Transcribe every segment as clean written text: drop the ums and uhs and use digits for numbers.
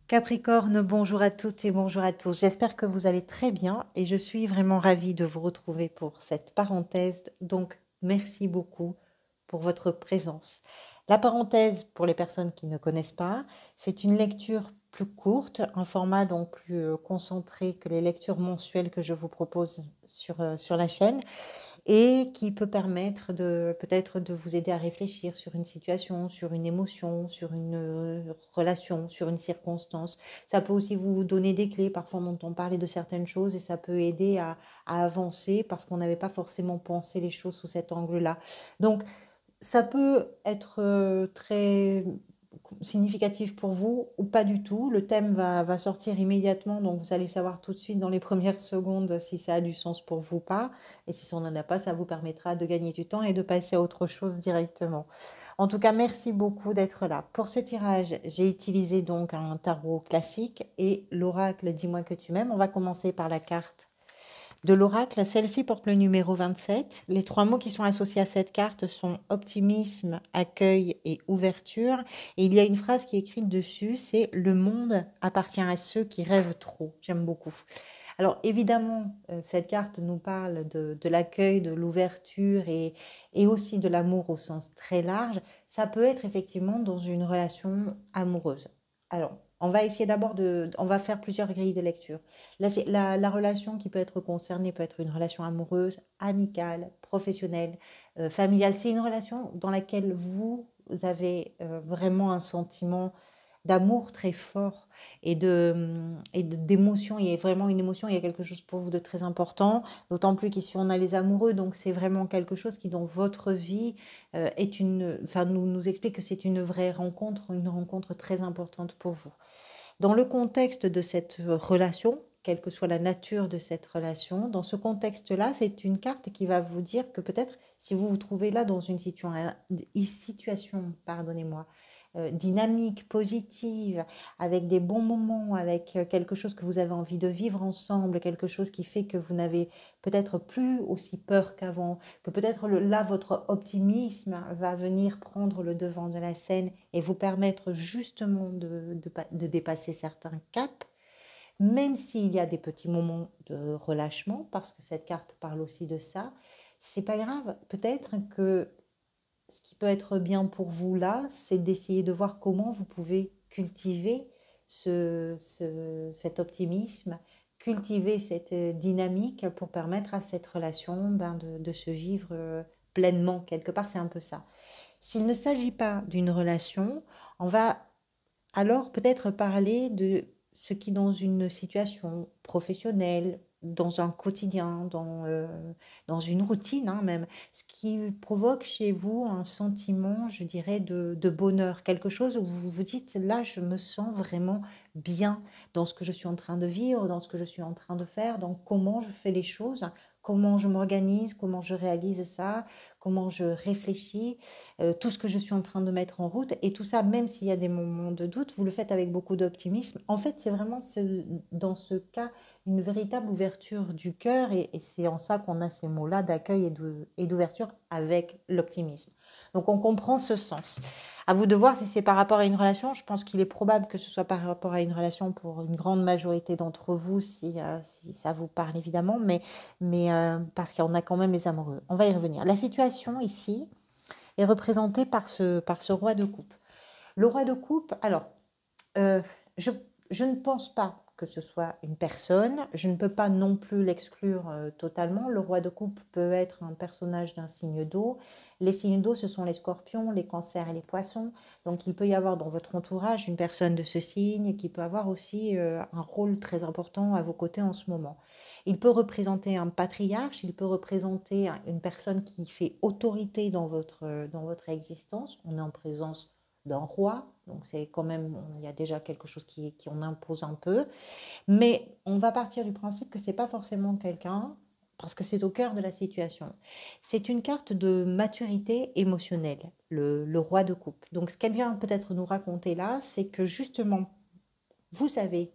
Capricorne, bonjour à toutes et bonjour à tous. J'espère que vous allez très bien et je suis vraiment ravie de vous retrouver pour cette parenthèse. Donc, merci beaucoup pour votre présence. La parenthèse, pour les personnes qui ne connaissent pas, c'est une lecture plus courte, un format donc plus concentré que les lectures mensuelles que je vous propose sur la chaîne et qui peut permettre de peut-être de vous aider à réfléchir sur une situation, sur une émotion, sur une relation, sur une circonstance. Ça peut aussi vous donner des clés. Parfois, on entend parler de certaines choses et ça peut aider à avancer parce qu'on n'avait pas forcément pensé les choses sous cet angle-là. Donc, ça peut être très significatif pour vous ou pas du tout. Le thème va sortir immédiatement, donc vous allez savoir tout de suite dans les premières secondes si ça a du sens pour vous ou pas. Et si ça n'en a pas, ça vous permettra de gagner du temps et de passer à autre chose directement. En tout cas, merci beaucoup d'être là. Pour ce tirage, j'ai utilisé donc un tarot classique et l'oracle Dis-moi que tu m'aimes. On va commencer par la carte de l'oracle. Celle-ci porte le numéro 27. Les trois mots qui sont associés à cette carte sont optimisme, accueil et ouverture. Et il y a une phrase qui est écrite dessus, c'est le monde appartient à ceux qui rêvent trop. J'aime beaucoup. Alors évidemment, cette carte nous parle de l'accueil, de l'ouverture et aussi de l'amour au sens très large. Ça peut être effectivement dans une relation amoureuse. Alors, on va essayer d'abord on va faire plusieurs grilles de lecture. Là, la relation qui peut être concernée peut être une relation amoureuse, amicale, professionnelle, familiale. C'est une relation dans laquelle vous avez vraiment un sentiment d'amour très fort d'émotion. Il y a vraiment une émotion, il y a quelque chose pour vous de très important, d'autant plus qu'ici on a les amoureux, donc c'est vraiment quelque chose qui dans votre vie nous explique que c'est une rencontre très importante pour vous. Dans le contexte de cette relation, quelle que soit la nature de cette relation, dans ce contexte-là, c'est une carte qui va vous dire que peut-être si vous vous trouvez là dans une situation, pardonnez-moi, dynamique, positive, avec des bons moments, avec quelque chose que vous avez envie de vivre ensemble, quelque chose qui fait que vous n'avez peut-être plus aussi peur qu'avant, que peut-être là, votre optimisme va venir prendre le devant de la scène et vous permettre justement de dépasser certains caps, même s'il y a des petits moments de relâchement, parce que cette carte parle aussi de ça, c'est pas grave. Peut-être que ce qui peut être bien pour vous là, c'est d'essayer de voir comment vous pouvez cultiver cet optimisme, cultiver cette dynamique pour permettre à cette relation de se vivre pleinement. Quelque part, c'est un peu ça. S'il ne s'agit pas d'une relation, on va alors peut-être parler de ce qui dans une situation professionnelle, dans un quotidien, dans une routine même, ce qui provoque chez vous un sentiment, je dirais, de bonheur, quelque chose où vous vous dites, là, je me sens vraiment bien dans ce que je suis en train de vivre, dans ce que je suis en train de faire, dans comment je fais les choses, comment je m'organise, comment je réalise ça, comment je réfléchis, tout ce que je suis en train de mettre en route. Et tout ça, même s'il y a des moments de doute, vous le faites avec beaucoup d'optimisme. En fait, c'est vraiment dans ce cas une véritable ouverture du cœur et c'est en ça qu'on a ces mots-là d'accueil et d'ouverture avec l'optimisme. Donc on comprend ce sens. À vous de voir si c'est par rapport à une relation. Je pense qu'il est probable que ce soit par rapport à une relation pour une grande majorité d'entre vous, si ça vous parle évidemment, mais parce qu'il y en a quand même les amoureux. On va y revenir. La situation ici est représentée par ce roi de coupe. Le roi de coupe, alors, euh, je, je ne pense pas que ce soit une personne, je ne peux pas non plus l'exclure totalement. Le roi de coupe peut être un personnage d'un signe d'eau. Les signes d'eau, ce sont les scorpions, les cancers et les poissons. Donc il peut y avoir dans votre entourage une personne de ce signe qui peut avoir aussi un rôle très important à vos côtés en ce moment. Il peut représenter un patriarche, il peut représenter une personne qui fait autorité dans votre existence. On est en présence d'un roi, donc c'est quand même, il y a déjà quelque chose qui en impose un peu. Mais on va partir du principe que c'est pas forcément quelqu'un, parce que c'est au cœur de la situation. C'est une carte de maturité émotionnelle, le roi de coupe. Donc ce qu'elle vient peut-être nous raconter là, c'est que justement, vous savez,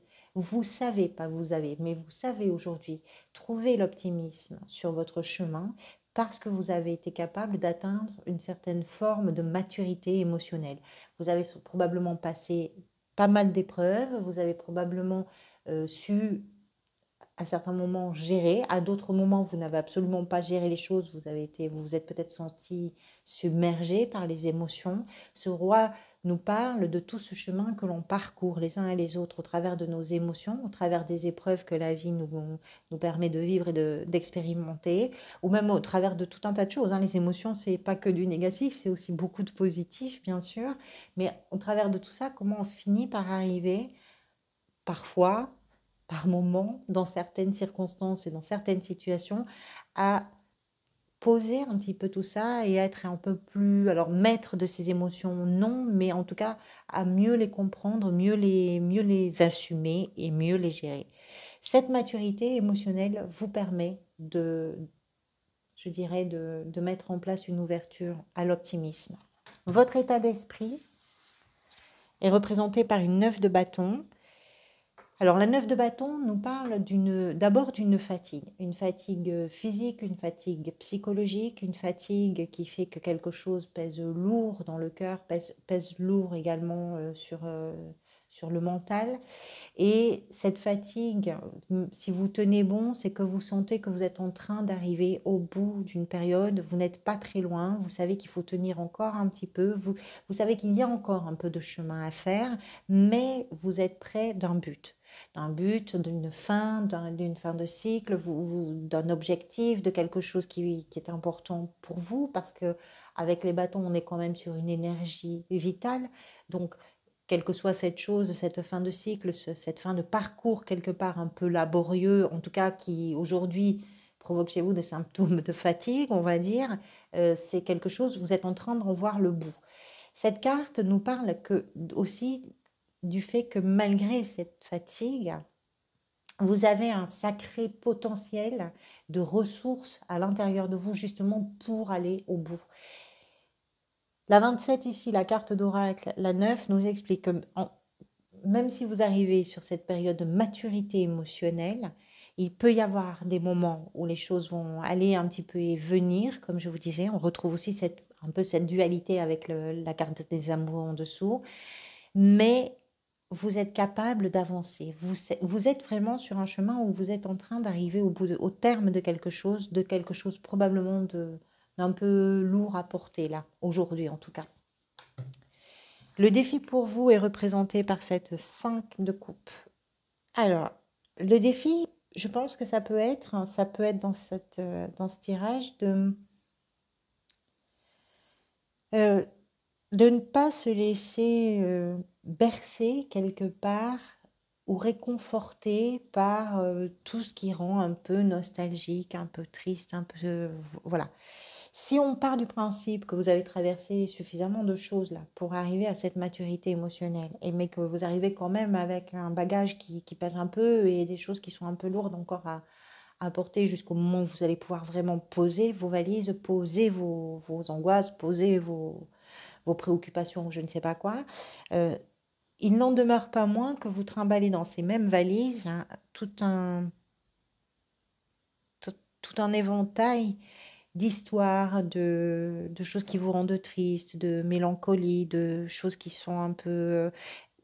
pas vous avez, mais vous savez aujourd'hui trouver l'optimisme sur votre chemin parce que vous avez été capable d'atteindre une certaine forme de maturité émotionnelle. Vous avez probablement passé pas mal d'épreuves, vous avez probablement su à certains moments gérer, à d'autres moments vous n'avez absolument pas géré les choses, vous vous êtes peut-être senti submergé par les émotions. Ce roi nous parle de tout ce chemin que l'on parcourt les uns et les autres au travers de nos émotions, au travers des épreuves que la vie nous permet de vivre et d'expérimenter, ou même au travers de tout un tas de choses, hein. Les émotions, c'est pas que du négatif, c'est aussi beaucoup de positif, bien sûr, mais au travers de tout ça, comment on finit par arriver parfois, par moment, dans certaines circonstances et dans certaines situations, à poser un petit peu tout ça et être un peu plus, alors maître de ses émotions, non, mais en tout cas à mieux les comprendre, mieux les assumer et mieux les gérer. Cette maturité émotionnelle vous permet je dirais, de mettre en place une ouverture à l'optimisme. Votre état d'esprit est représenté par une 9 de bâton. Alors, la 9 de bâton nous parle d'abord d'une fatigue. Une fatigue physique, une fatigue psychologique, une fatigue qui fait que quelque chose pèse lourd dans le cœur, pèse lourd également sur le mental. Et cette fatigue, si vous tenez bon, c'est que vous sentez que vous êtes en train d'arriver au bout d'une période, vous n'êtes pas très loin, vous savez qu'il faut tenir encore un petit peu, vous savez qu'il y a encore un peu de chemin à faire, mais vous êtes près d'un but, d'une fin de cycle, d'un objectif, de quelque chose qui est important pour vous, parce que avec les bâtons, on est quand même sur une énergie vitale. Donc, quelle que soit cette chose, cette fin de cycle, cette fin de parcours quelque part un peu laborieux, en tout cas qui aujourd'hui provoque chez vous des symptômes de fatigue, on va dire, c'est quelque chose, vous êtes en train d'en voir le bout. Cette carte nous parle aussi du fait que malgré cette fatigue, vous avez un sacré potentiel de ressources à l'intérieur de vous justement pour aller au bout. La 27 ici, la carte d'oracle, la 9 nous explique que même si vous arrivez sur cette période de maturité émotionnelle, il peut y avoir des moments où les choses vont aller un petit peu et venir, comme je vous disais. On retrouve aussi un peu cette dualité avec la carte des amours en dessous. Mais vous êtes capable d'avancer. Vous êtes vraiment sur un chemin où vous êtes en train d'arriver au terme de quelque chose probablement d'un peu lourd à porter là, aujourd'hui en tout cas. Le défi pour vous est représenté par cette 5 de coupe. Alors, le défi, je pense que ça peut être dans ce tirage de ne pas se laisser bercer quelque part ou réconforter par tout ce qui rend un peu nostalgique, un peu triste, un peu... voilà. Si on part du principe que vous avez traversé suffisamment de choses là pour arriver à cette maturité émotionnelle, mais que vous arrivez quand même avec un bagage qui pèse un peu et des choses qui sont un peu lourdes encore à porter jusqu'au moment où vous allez pouvoir vraiment poser vos valises, poser vos angoisses, poser vos préoccupations, je ne sais pas quoi, il n'en demeure pas moins que vous trimballez dans ces mêmes valises hein, tout un éventail d'histoires, de choses qui vous rendent triste, de mélancolie, de choses qui sont un peu...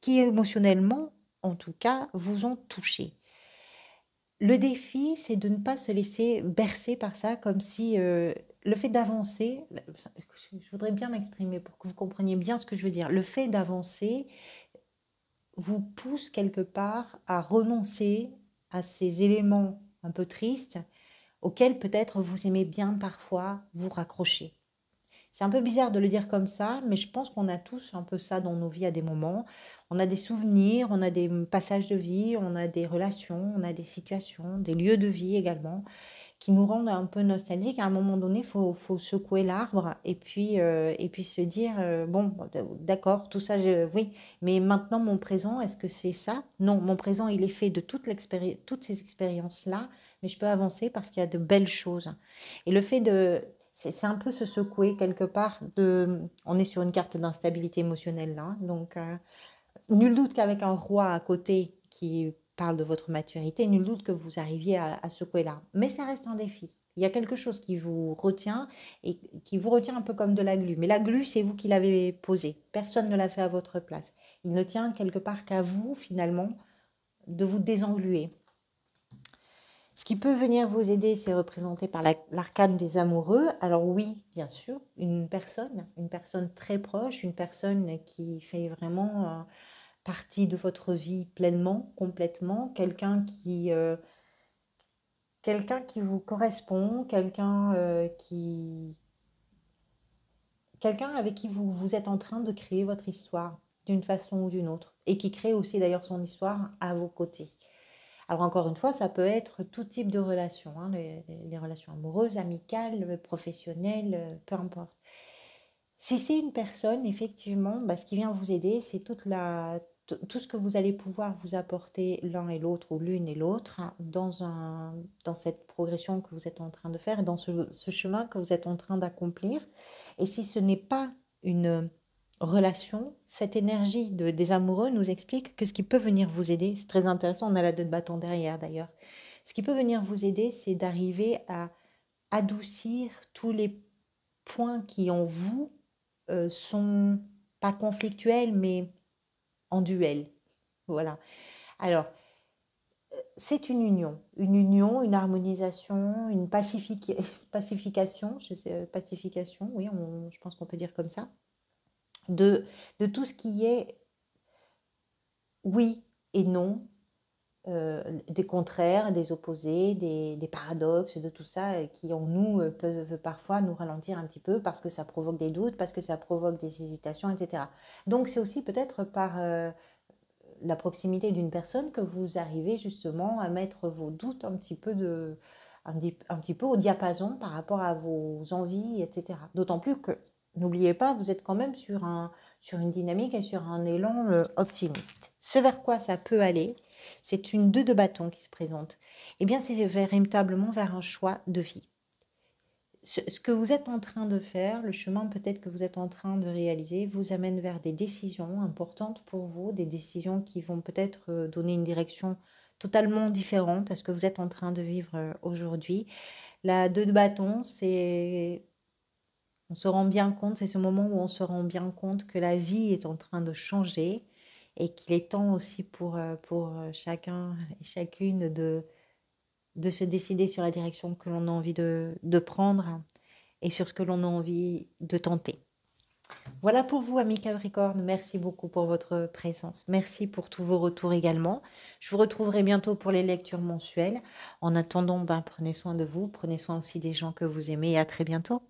qui émotionnellement, en tout cas, vous ont touché. Le défi, c'est de ne pas se laisser bercer par ça, comme si le fait d'avancer, je voudrais bien m'exprimer pour que vous compreniez bien ce que je veux dire, le fait d'avancer vous pousse quelque part à renoncer à ces éléments un peu tristes auxquels peut-être vous aimez bien parfois vous raccrocher. C'est un peu bizarre de le dire comme ça, mais je pense qu'on a tous un peu ça dans nos vies à des moments. On a des souvenirs, on a des passages de vie, on a des relations, on a des situations, des lieux de vie également, qui nous rendent un peu nostalgiques. À un moment donné, faut secouer l'arbre et puis se dire, bon, d'accord, tout ça, oui, mais maintenant mon présent, est-ce que c'est ça? Non, mon présent, il est fait de toutes ces expériences-là, mais je peux avancer parce qu'il y a de belles choses. Et le fait de... C'est un peu se secouer quelque part on est sur une carte d'instabilité émotionnelle là, donc nul doute qu'avec un roi à côté qui parle de votre maturité, nul doute que vous arriviez à secouer là. Mais ça reste un défi. Il y a quelque chose qui vous retient et qui vous retient un peu comme de la glu. Mais la glu, c'est vous qui l'avez posée. Personne ne l'a fait à votre place. Il ne tient quelque part qu'à vous, finalement, de vous désengluer. Ce qui peut venir vous aider, c'est représenté par l'arcane des amoureux. Alors oui, bien sûr, une personne très proche, une personne qui fait vraiment partie de votre vie pleinement, complètement, quelqu'un qui vous correspond, quelqu'un avec qui vous êtes en train de créer votre histoire d'une façon ou d'une autre, et qui crée aussi d'ailleurs son histoire à vos côtés. Alors encore une fois, ça peut être tout type de relations, hein, les relations amoureuses, amicales, professionnelles, peu importe. Si c'est une personne, effectivement, ce qui vient vous aider, c'est tout ce que vous allez pouvoir vous apporter l'un et l'autre ou l'une et l'autre, hein, dans cette progression que vous êtes en train de faire, et dans ce chemin que vous êtes en train d'accomplir. Et si ce n'est pas une relation, cette énergie des amoureux nous explique que ce qui peut venir vous aider, c'est très intéressant, on a la 2 de bâton derrière d'ailleurs, ce qui peut venir vous aider, c'est d'arriver à adoucir tous les points qui en vous sont pas conflictuels, mais en duel. Voilà. Alors, c'est une union, une harmonisation, une pacification, pacification, oui, je pense qu'on peut dire comme ça, de, de tout ce qui est oui et non, des contraires, des opposés, des paradoxes, de tout ça qui en nous peuvent parfois nous ralentir un petit peu parce que ça provoque des doutes, parce que ça provoque des hésitations, etc. Donc c'est aussi peut-être par la proximité d'une personne que vous arrivez justement à mettre vos doutes un petit peu au diapason par rapport à vos envies, etc. D'autant plus que, n'oubliez pas, vous êtes quand même sur une dynamique et sur un élan optimiste. Ce vers quoi ça peut aller, c'est une 2 de bâton qui se présente. Eh bien, c'est véritablement vers un choix de vie. Ce que vous êtes en train de faire, le chemin peut-être que vous êtes en train de réaliser, vous amène vers des décisions importantes pour vous, des décisions qui vont peut-être donner une direction totalement différente à ce que vous êtes en train de vivre aujourd'hui. La 2 de bâton, on se rend bien compte, c'est ce moment où on se rend bien compte que la vie est en train de changer et qu'il est temps aussi pour chacun et chacune de se décider sur la direction que l'on a envie de prendre et sur ce que l'on a envie de tenter. Voilà pour vous, amis Capricorne. Merci beaucoup pour votre présence. Merci pour tous vos retours également. Je vous retrouverai bientôt pour les lectures mensuelles. En attendant, prenez soin de vous, prenez soin aussi des gens que vous aimez et à très bientôt.